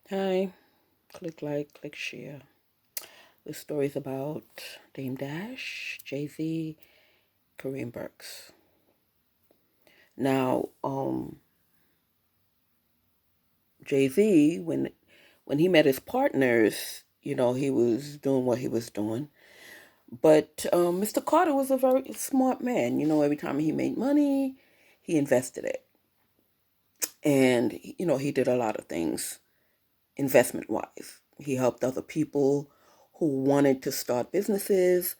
Hi, click like, click share. This story is about Dame Dash, Jay-Z, Kareem Burkes. Now, Jay-Z, when he met his partners, he was doing what he was doing. But Mr. Carter was a very smart man. Every time he made money, he invested it. And, he did a lot of things investment wise. He helped other people who wanted to start businesses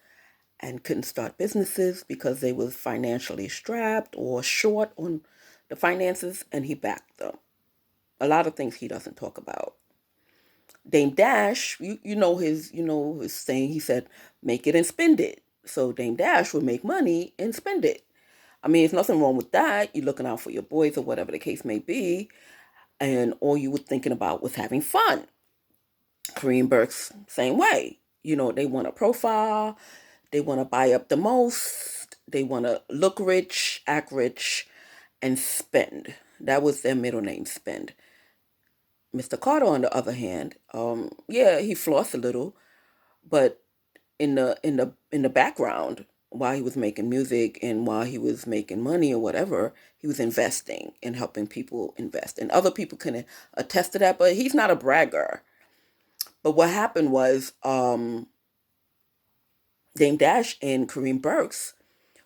and couldn't start businesses because they was financially strapped or short on the finances, and he backed them. A lot of things he doesn't talk about. Dame Dash, you know his saying. He said, "Make it and spend it." So Dame Dash would make money and spend it. I mean, there's nothing wrong with that. You're looking out for your boys or whatever the case may be, and all you were thinking about was having fun. Kareem Burke's same way. They want a profile, they want to buy up the most, they want to look rich, act rich, and spend. That was their middle name, spend. Mr. Carter, on the other hand, yeah, he flossed a little, but in the background, while he was making music and while he was making money or whatever, he was investing and helping people invest. And other people can attest to that, but he's not a bragger. But what happened was Dame Dash and Kareem Burks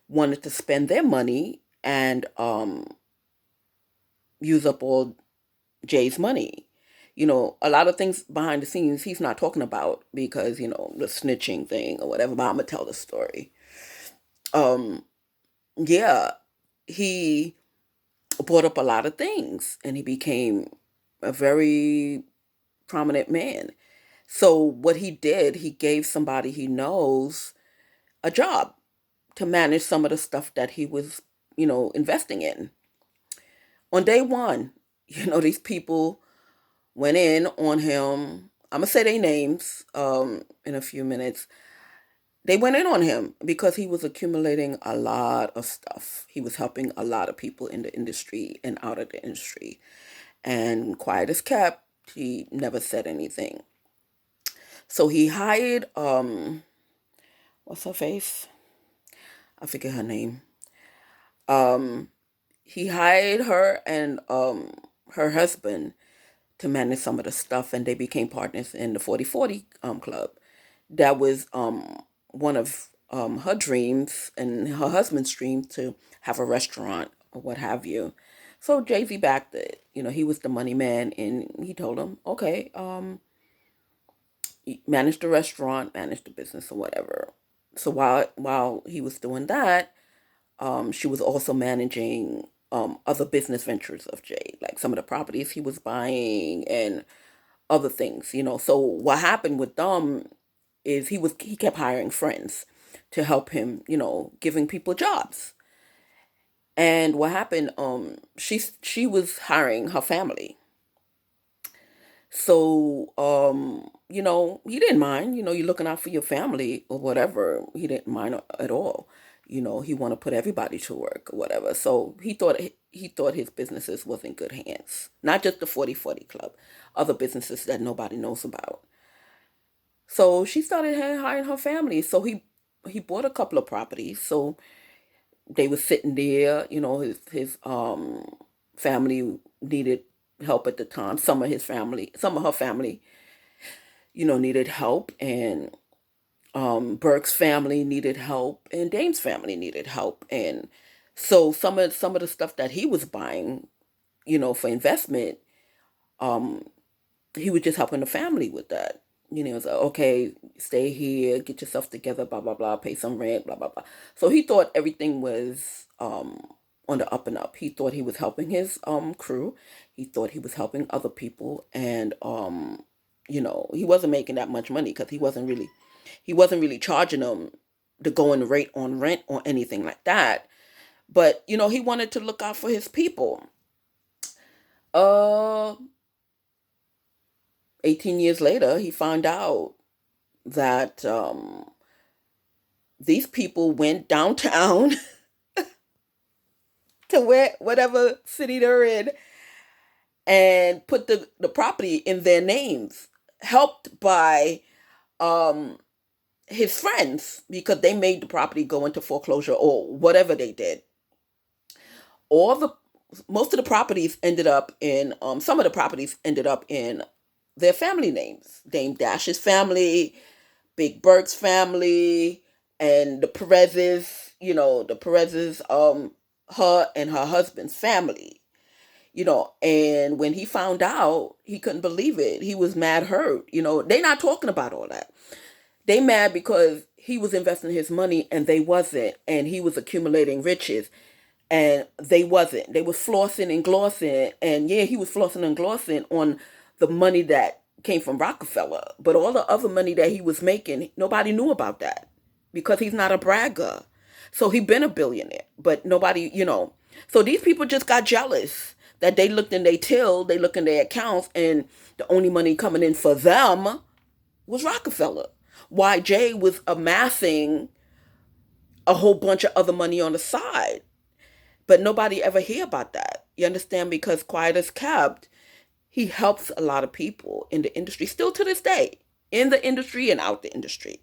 wanted to spend their money and use up all Jay's money. A lot of things behind the scenes he's not talking about because, the snitching thing or whatever, but I'm going to tell the story. Um, yeah, he bought up a lot of things and he became a very prominent man. So what he did, he gave somebody he knows a job to manage some of the stuff that he was, investing in. On day one, these people went in on him. I'm gonna say their names in a few minutes. They went in on him because he was accumulating a lot of stuff. He was helping a lot of people in the industry and out of the industry. And quiet as kept, he never said anything. So he hired what's her face? I forget her name. Um he hired her and her husband to manage some of the stuff, and they became partners in the 40/40 club. That was one of her dreams and her husband's dream, to have a restaurant or what have you. So Jay-Z backed it. He was the money man, and he told him, okay, manage the restaurant, manage the business or whatever. So while he was doing that, she was also managing other business ventures of Jay, like some of the properties he was buying and other things. So what happened with them is he kept hiring friends to help him, giving people jobs. And what happened, she was hiring her family. So he didn't mind, you're looking out for your family or whatever. He didn't mind at all. He want to put everybody to work or whatever. So he thought his businesses was in good hands. Not just the 40/40 club, other businesses that nobody knows about. So she started hiring her family. So he bought a couple of properties. So they were sitting there. His family needed help at the time. Some of her family, needed help, and Burke's family needed help, and Dame's family needed help, and so some of the stuff that he was buying, for investment, um, he was just helping the family with that. It's like, okay, stay here, get yourself together, blah blah blah, pay some rent, blah blah blah. So he thought everything was on the up and up. He thought he was helping his crew. He thought he was helping other people, and he wasn't making that much money because he wasn't really charging them the going rate on rent or anything like that. But he wanted to look out for his people. Uh, 18 years later, he found out that these people went downtown to whatever city they're in, and put the property in their names, helped by um, his friends, because they made the property go into foreclosure or whatever they did. All the Most of the properties ended up in some of the properties ended up in their family names. Dame Dash's family, Big Burkes family, and the Perez's, the Perez's, her and her husband's family, and when he found out, he couldn't believe it. He was mad hurt. They not talking about all that. They mad because he was investing his money and they wasn't, and he was accumulating riches and they wasn't. They was flossing and glossing, and yeah, he was flossing and glossing on the money that came from Rockefeller. But all the other money that he was making, nobody knew about that because he's not a bragger. So he been a billionaire, but nobody, So these people just got jealous that they looked in their till, they looked in their accounts, and the only money coming in for them was Rockefeller. Why Jay was amassing a whole bunch of other money on the side. But nobody ever hear about that. You understand? Because quiet as kept, he helps a lot of people in the industry, still to this day, in the industry and out the industry.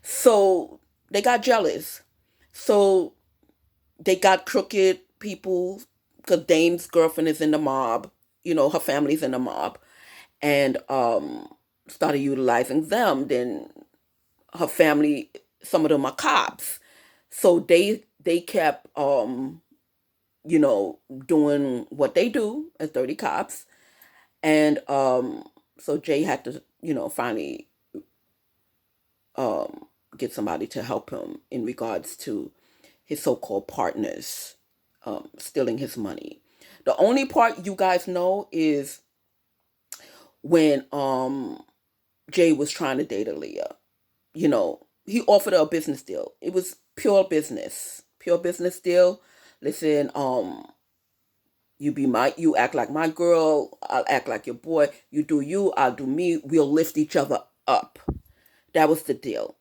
So they got jealous. So they got crooked people, because Dame's girlfriend is in the mob. Her family's in the mob. And started utilizing them. Then her family, some of them are cops. So they kept doing what they do as dirty cops. And so Jay had to, finally get somebody to help him in regards to his so-called partners stealing his money. The only part you guys know is when Jay was trying to date Aaliyah. He offered her a business deal. It was pure business deal. Listen, you act like my girl, I'll act like your boy. You do you, I'll do me. We'll lift each other up. That was the deal.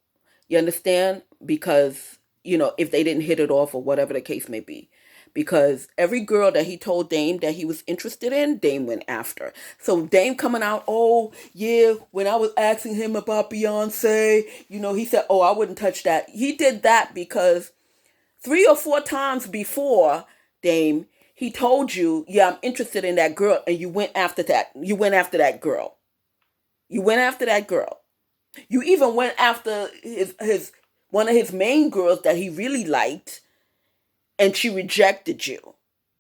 You understand? Because, if they didn't hit it off or whatever the case may be. Because every girl that he told Dame that he was interested in, Dame went after. So Dame coming out, oh, yeah, when I was asking him about Beyonce, he said, oh, I wouldn't touch that. He did that because 3 or 4 times before, Dame, he told you, yeah, I'm interested in that girl, and you went after that. You went after that girl. You went after that girl. You even went after his one of his main girls that he really liked, and she rejected you.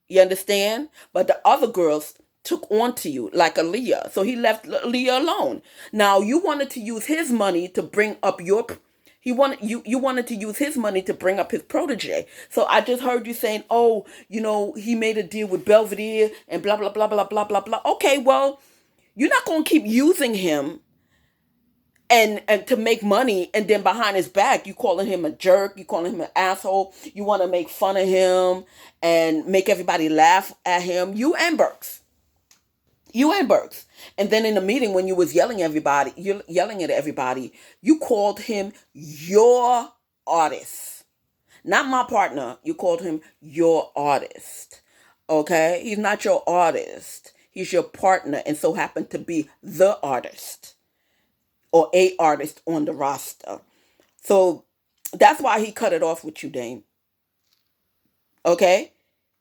You understand? But the other girls took on to you, like Aaliyah. So he left Aaliyah alone. Now you wanted to use his money to bring up you wanted to use his money to bring up his protege. So I just heard you saying, oh, he made a deal with Belvedere and blah blah blah blah blah blah blah. Okay, well, you're not gonna keep using him and to make money, and then behind his back you calling him a jerk, you calling him an asshole, you want to make fun of him and make everybody laugh at him. You and Burkes. And then in the meeting when you was you're yelling at everybody, you called him your artist. Not my partner. You called him your artist. Okay? He's not your artist. He's your partner, and so happened to be the artist or a artist on the roster. So that's why he cut it off with you, Dame. Okay?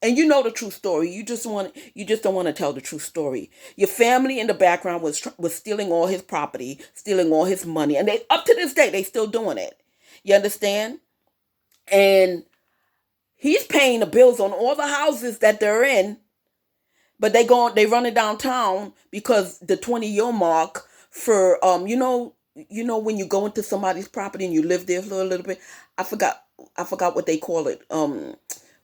And you know the true story. You just don't want to tell the true story. Your family in the background was stealing all his property, stealing all his money, and they up to this day they still doing it. You understand? And he's paying the bills on all the houses that they're in, but they running downtown because the 20-year mark for when you go into somebody's property and you live there for a little bit. I forgot what they call it.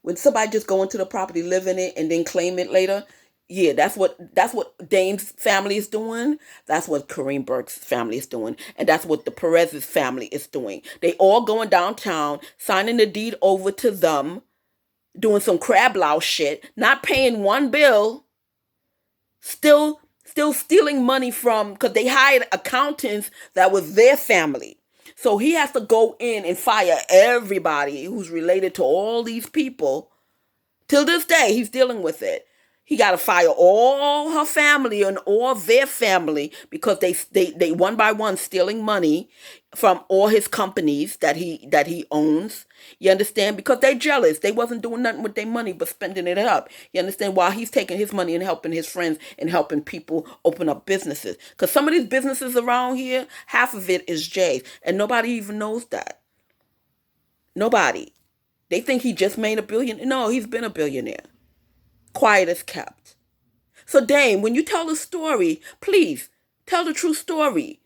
When somebody just go into the property, live in it, and then claim it later. Yeah, that's what Dame's family is doing. That's what Kareem Burke's family is doing, and that's what the Perez's family is doing. They all going downtown, signing the deed over to them, doing some crab louse shit, not paying one bill, still stealing money from, because they hired accountants that was their family. So he has to go in and fire everybody who's related to all these people. Till this day, he's dealing with it. He got to fire all her family and all their family because they one by one stealing money from all his companies that he owns. You understand? Because they jealous. They wasn't doing nothing with their money but spending it up. You understand? While he's taking his money and helping his friends and helping people open up businesses. Because some of these businesses around here, half of it is Jay's, and nobody even knows that. Nobody. They think he just made a billion. No, he's been a billionaire. Quiet as kept. So, Dame, when you tell the story, please tell the true story.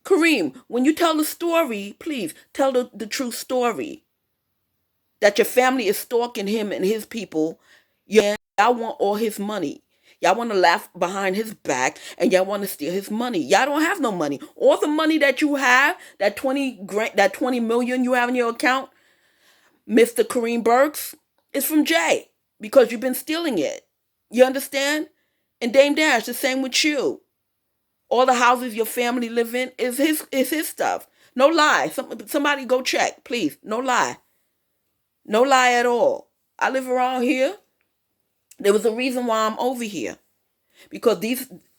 Kareem, when you tell the story, please tell the true story. That your family is stalking him and his people. Y'all want all his money. Y'all want to laugh behind his back and y'all want to steal his money. Y'all don't have no money. All the money that you have, that 20 million you have in your account, Mr. Kareem Burkes, is from Jay because you've been stealing it. You understand? And Dame Dash, the same with you. All the houses your family live in is his stuff. No lie. Somebody go check, please. No lie. No lie at all. I live around here. There was a reason why I'm over here. Because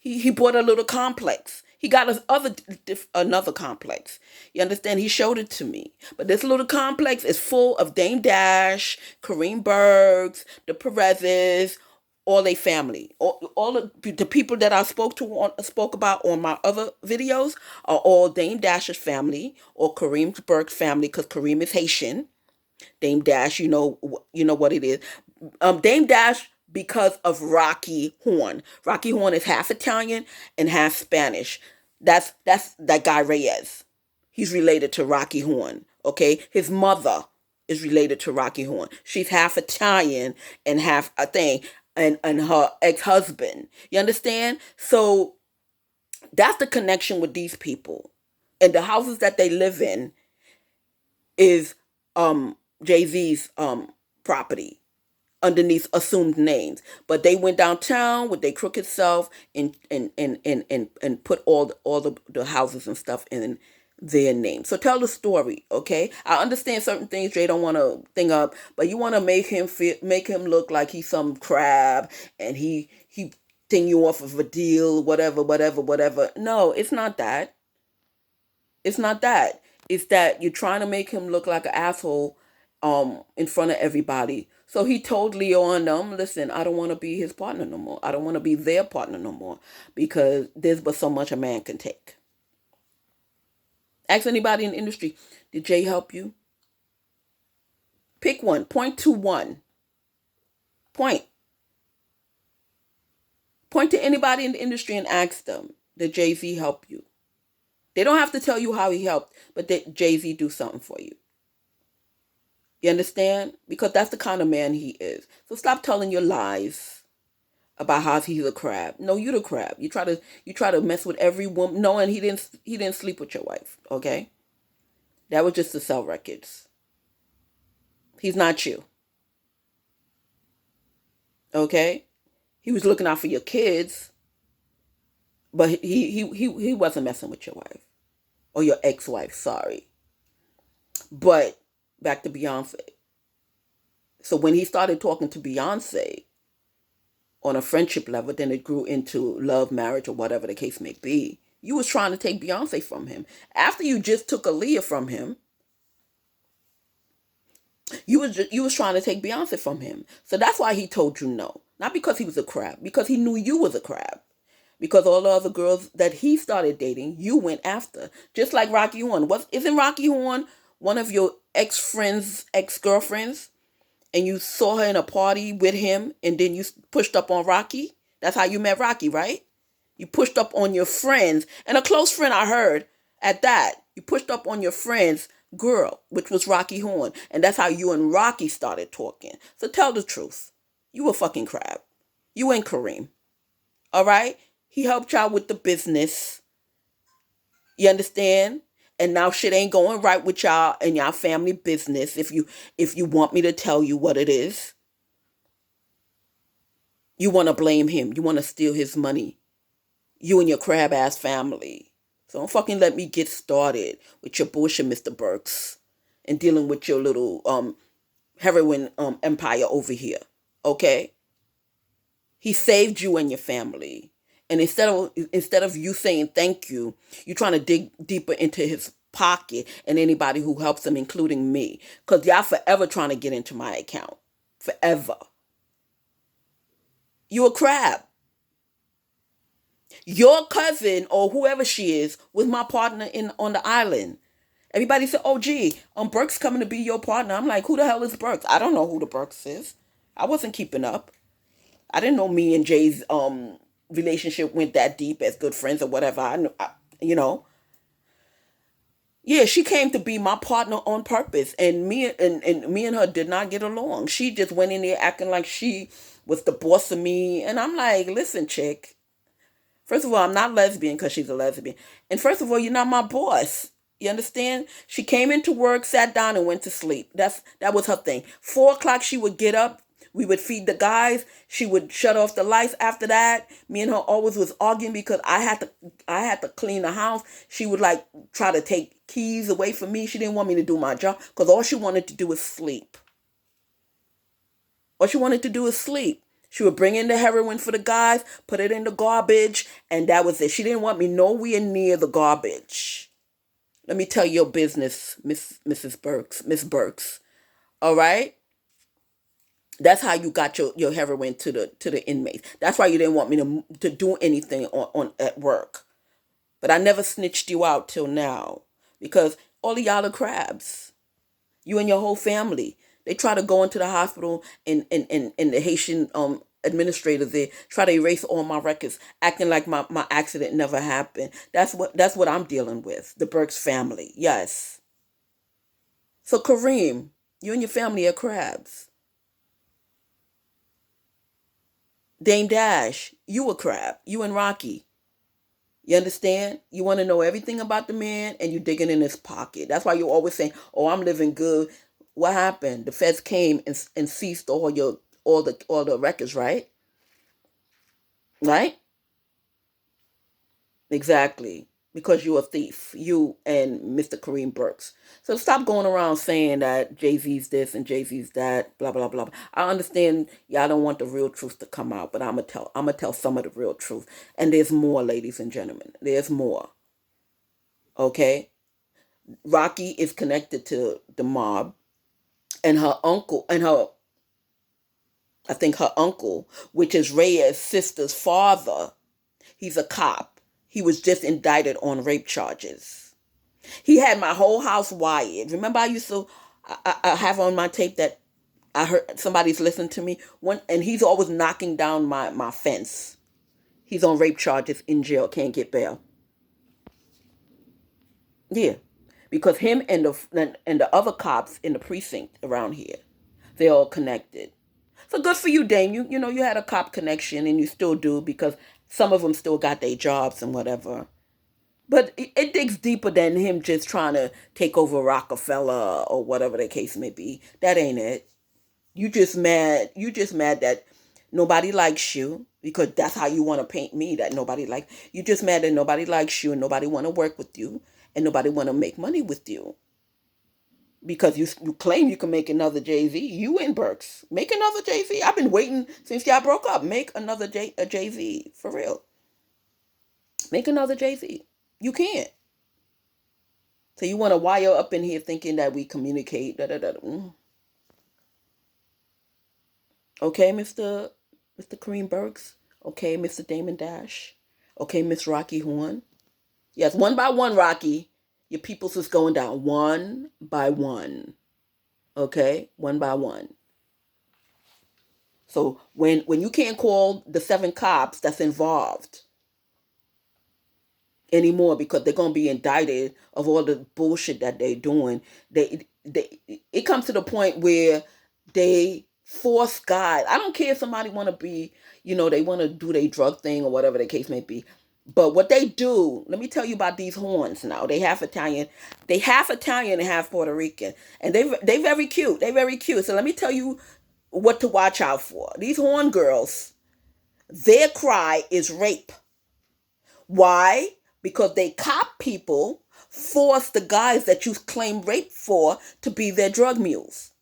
he bought a little complex. He got another complex. You understand? He showed it to me. But this little complex is full of Dame Dash, Kareem Burkes, the Perez's, all their family. All the people that I spoke about on my other videos are all Dame Dash's family or Kareem Burke's family because Kareem is Haitian. Dame Dash, you know what it is. Dame Dash because of Rocky Horn. Rocky Horn is half Italian and half Spanish. That's that guy Reyes. He's related to Rocky Horn. Okay, his mother is related to Rocky Horn. She's half Italian and half a thing, and her ex-husband. You understand? So that's the connection with these people, and the houses that they live in is Jay-Z's property underneath assumed names. But they went downtown with their crooked self and put all the houses and stuff in their name. So tell the story, okay? I understand certain things Jay don't want to think up, but you want to make him look like he's some crab and he thing you off of a deal, whatever. No, it's not that. It's not that. It's that you're trying to make him look like an asshole in front of everybody. So he told Leo and them, listen, I don't want to be his partner no more. I don't want to be their partner no more because there's but so much a man can take. Ask anybody in the industry, did Jay help you? Pick one. Point to one. Point. Point to anybody in the industry and ask them, did Jay-Z help you? They don't have to tell you how he helped, but did Jay-Z do something for you? You understand? Because that's the kind of man he is. So stop telling your lies about how he's a crab. No, you're the crab. You try to mess with every woman, knowing he didn't sleep with your wife. Okay, that was just to sell records. He's not you. Okay, he was looking out for your kids, but he wasn't messing with your wife or your ex-wife. Sorry, but back to Beyonce. So when he started talking to Beyonce on a friendship level, then it grew into love, marriage, or whatever the case may be. You was trying to take Beyonce from him. After you just took Aaliyah from him, you was trying to take Beyonce from him. So that's why he told you no. Not because he was a crab, because he knew you was a crab. Because all the other girls that he started dating, you went after. Just like Rocky Horn. Isn't Rocky Horn one of your ex-girlfriends? And you saw her in a party with him, and then you pushed up on Rocky? That's how you met Rocky, right? You pushed up on your friends, and a close friend I heard at that. You pushed up on your friend's girl, which was Rocky Horn. And that's how you and Rocky started talking. So tell the truth. You a fucking crab. You ain't Kareem. All right? He helped y'all with the business. You understand? And now shit ain't going right with y'all and y'all family business if you want me to tell you what it is. You want to blame him. You want to steal his money. You and your crab ass family. So don't fucking let me get started with your bullshit, Mr. Burkes, and dealing with your little heroin empire over here. Okay? He saved you and your family. And instead of you saying thank you, you're trying to dig deeper into his pocket and anybody who helps him, including me. Because y'all forever trying to get into my account. Forever. You a crab. Your cousin or whoever she is was my partner in on the island. Everybody said, "Oh, gee, Burke's coming to be your partner." I'm like, "Who the hell is Burkes?" I don't know who the Burkes is. I wasn't keeping up. I didn't know me and Jay's relationship went that deep as good friends or whatever. You know, yeah, she came to be my partner on purpose, and me and her did not get along. She just went in there acting like she was the boss of me, and I'm like, "Listen, chick. First of all, I'm not lesbian because she's a lesbian. And first of all, you're not my boss. You understand? She came into work, sat down, and went to sleep. That was her thing. 4 o'clock, she would get up. We would feed the guys. She would shut off the lights. After that, me and her always was arguing because I had to clean the house. She would like try to take keys away from me. She didn't want me to do my job because all she wanted to do was sleep. All she wanted to do was sleep. She would bring in the heroin for the guys, put it in the garbage, and that was it. She didn't want me nowhere near the garbage. Let me tell your business, Mrs. Burkes, Miss Burkes. All right? That's how you got your heroin to the inmates. That's why you didn't want me to do anything on at work. But I never snitched you out till now. Because all of y'all are crabs. You and your whole family. They try to go into the hospital and the Haitian administrator there try to erase all my records, acting like my accident never happened. That's what I'm dealing with. The Burkes family. Yes. So Kareem, you and your family are crabs. Dame Dash, you a crab. You and Rocky. You understand? You want to know everything about the man and you digging in his pocket. That's why you're always saying, "Oh, I'm living good." What happened? The feds came and seized all the records, right? Right? Exactly. Because you're a thief. You and Mr. Kareem Burkes. So stop going around saying that Jay-Z's this and Jay-Z's that, blah blah blah. I understand y'all don't want the real truth to come out, but I'm gonna tell some of the real truth. And there's more, ladies and gentlemen. There's more. Okay? Rocky is connected to the mob, and her uncle and her I think her uncle, which is Reyes' sister's father, he's a cop. He was just indicted on rape charges. He had my whole house wired. Remember, I used to I have on my tape that I heard somebody's listening to me one, and he's always knocking down my fence. He's on rape charges in jail, can't get bail. Yeah, because him and the other cops in the precinct around here, they're all connected. So good for you, Dane. You know you had a cop connection, and you still do because some of them still got their jobs and whatever. But it digs deeper than him just trying to take over Rocafella or whatever the case may be. That ain't it. You just mad. You just mad that nobody likes you because that's how you want to paint me. That nobody like you. Just mad that nobody likes you and nobody want to work with you and nobody want to make money with you because you claim you can make another Jay Z. You and Burkes make another Jay Z. I've been waiting since y'all broke up. Make another Jay Z for real. Make another Jay Z. You can't. So you want to wire up in here thinking that we communicate. Da, da, da, da. Okay, Mr. Kareem Burkes. Okay, Mr. Damon Dash. Okay, Miss Rocky Horn. Yes, one by one, Rocky. Your peoples is going down one by one. Okay, one by one. So when you can't call the 7 cops that's involved anymore because they're gonna be indicted of all the bullshit that they're doing, they it comes to the point where they force guys. I don't care if somebody want to be, they want to do their drug thing or whatever the case may be. But what they do, let me tell you about these horns now. They half Italian and half Puerto Rican. And they very cute. They very cute. So let me tell you what to watch out for. These horn girls, their cry is rape. Why? Because they cop people force the guys that you claim rape for to be their drug mules.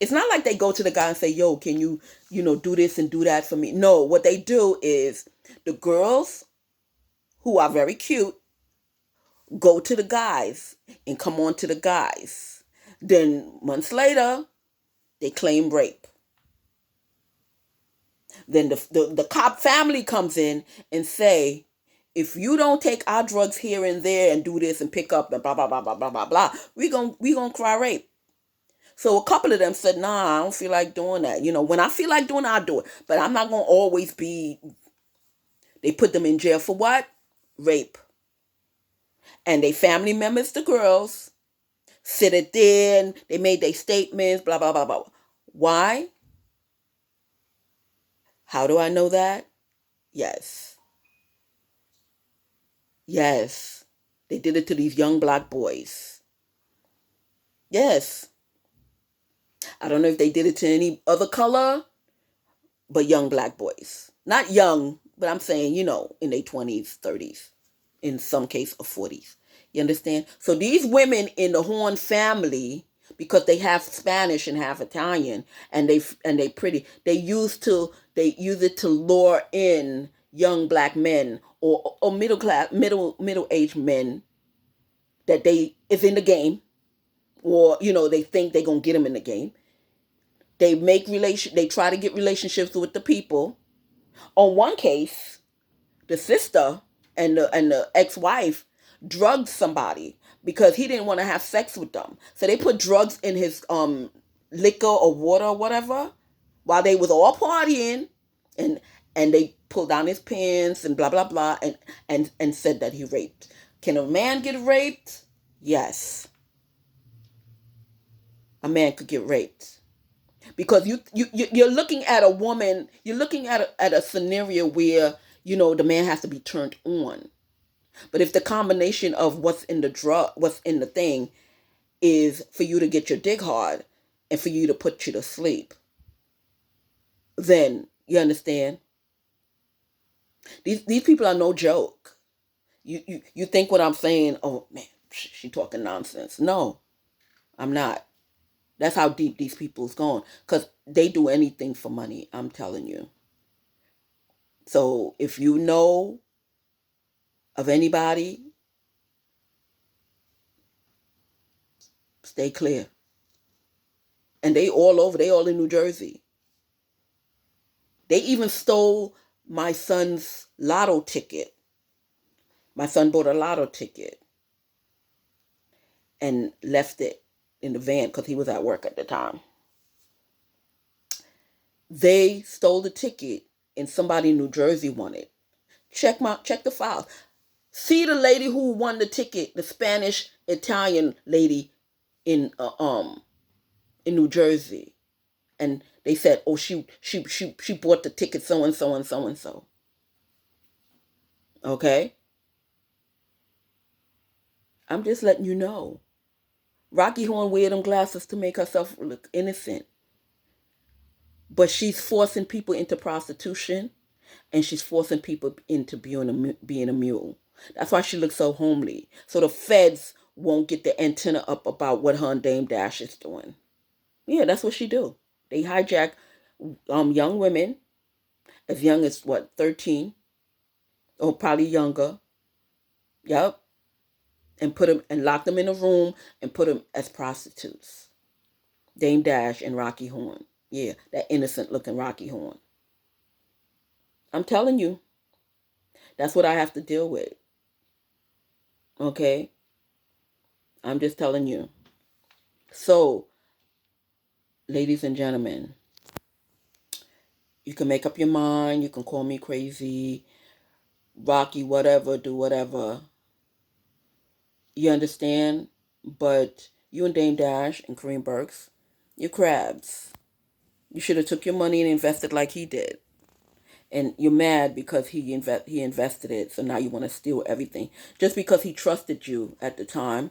It's not like they go to the guy and say, yo, can you, do this and do that for me? No, what they do is the girls who are very cute go to the guys and come on to the guys. Then months later, they claim rape. Then the cop family comes in and say, if you don't take our drugs here and there and do this and pick up and blah blah blah blah blah blah blah, we gonna cry rape. So a couple of them said, nah, I don't feel like doing that. When I feel like doing it, I'll do it. But I'm not gonna always be. They put them in jail for what? Rape. And they family members, the girls, sit it there and they made their statements, blah blah blah blah. Why? How do I know that? Yes. Yes. They did it to these young black boys. Yes. I don't know if they did it to any other color, but young black boys. Not young, but I'm saying, in their 20s, 30s, in some case, or 40s. You understand? So these women in the Horn family, because they have Spanish and half Italian, and they pretty, they use it to lure in young black men or middle aged men that they is in the game, or they think they're gonna get them in the game. They try to get relationships with the people. On one case, the sister and the ex-wife drugged somebody because he didn't want to have sex with them. So they put drugs in his liquor or water or whatever while they was all partying, and they pulled down his pants and blah blah blah, and said that he raped. Can a man get raped? Yes. A man could get raped. Because you're looking at a woman, you're looking at a scenario where the man has to be turned on. But if the combination of what's in the thing is for you to get your dick hard and for you to put you to sleep, then you understand. These people are no joke. You think what I'm saying? Oh man, she talking nonsense. No, I'm not. That's how deep these people's gone. Because they do anything for money, I'm telling you. So if you know of anybody, stay clear. And they all over. They all in New Jersey. They even stole my son's lotto ticket. My son bought a lotto ticket and left it in the van because he was at work at the time. They stole the ticket and somebody in New Jersey won it. Check the files. See the lady who won the ticket, the Spanish Italian lady in New Jersey, and they said, oh, she bought the ticket so and so and so and so. Okay, I'm just letting you know. Rocky Horn wear them glasses to make herself look innocent, but she's forcing people into prostitution, and she's forcing people into being a mule. That's why she looks so homely. So the feds won't get the antenna up about what her and Dame Dash is doing. Yeah, that's what she do. They hijack young women as young as 13 or probably younger. Yep. And put them and lock them in a room and put them as prostitutes. Dame Dash and Rocky Horn. Yeah, that innocent looking Rocky Horn. I'm telling you, that's what I have to deal with. Okay? I'm just telling you. So, ladies and gentlemen, you can make up your mind. You can call me crazy, Rocky, whatever, do whatever. You understand? But you and Dame Dash and Kareem Burkes, you're crabs. You should have took your money and invested like he did. And you're mad because he invested it, so now you want to steal everything. Just because he trusted you at the time,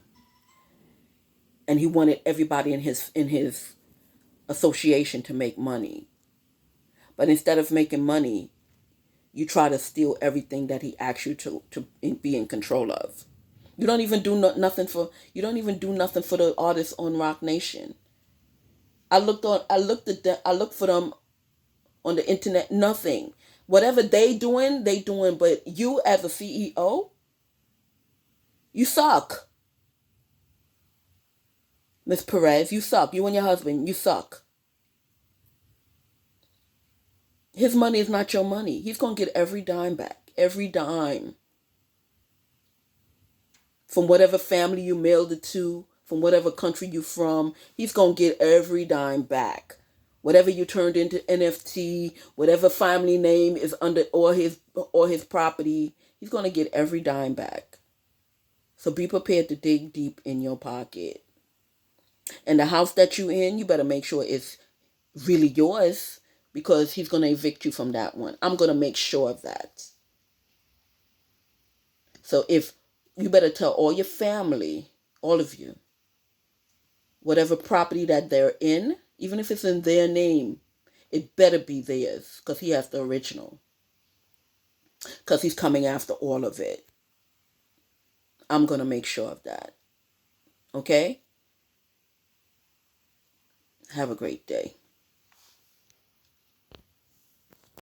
and he wanted everybody in his association to make money. But instead of making money, you try to steal everything that he asked you to be in control of. You don't even do nothing for the artists on Rock Nation. I looked for them on the internet. Nothing. Whatever they doing. But you as a CEO, you suck, Miss Perez. You suck. You and your husband, you suck. His money is not your money. He's gonna get every dime back. Every dime. From whatever family you mailed it to, from whatever country you from, he's gonna get every dime back. Whatever you turned into NFT, whatever family name is under or his property, he's gonna get every dime back. So be prepared to dig deep in your pocket. And the house that you in, you better make sure it's really yours because he's gonna evict you from that one. I'm gonna make sure of that. So if you better tell all your family, all of you, whatever property that they're in, even if it's in their name, it better be theirs because he has the original. Because he's coming after all of it. I'm going to make sure of that. Okay? Have a great day.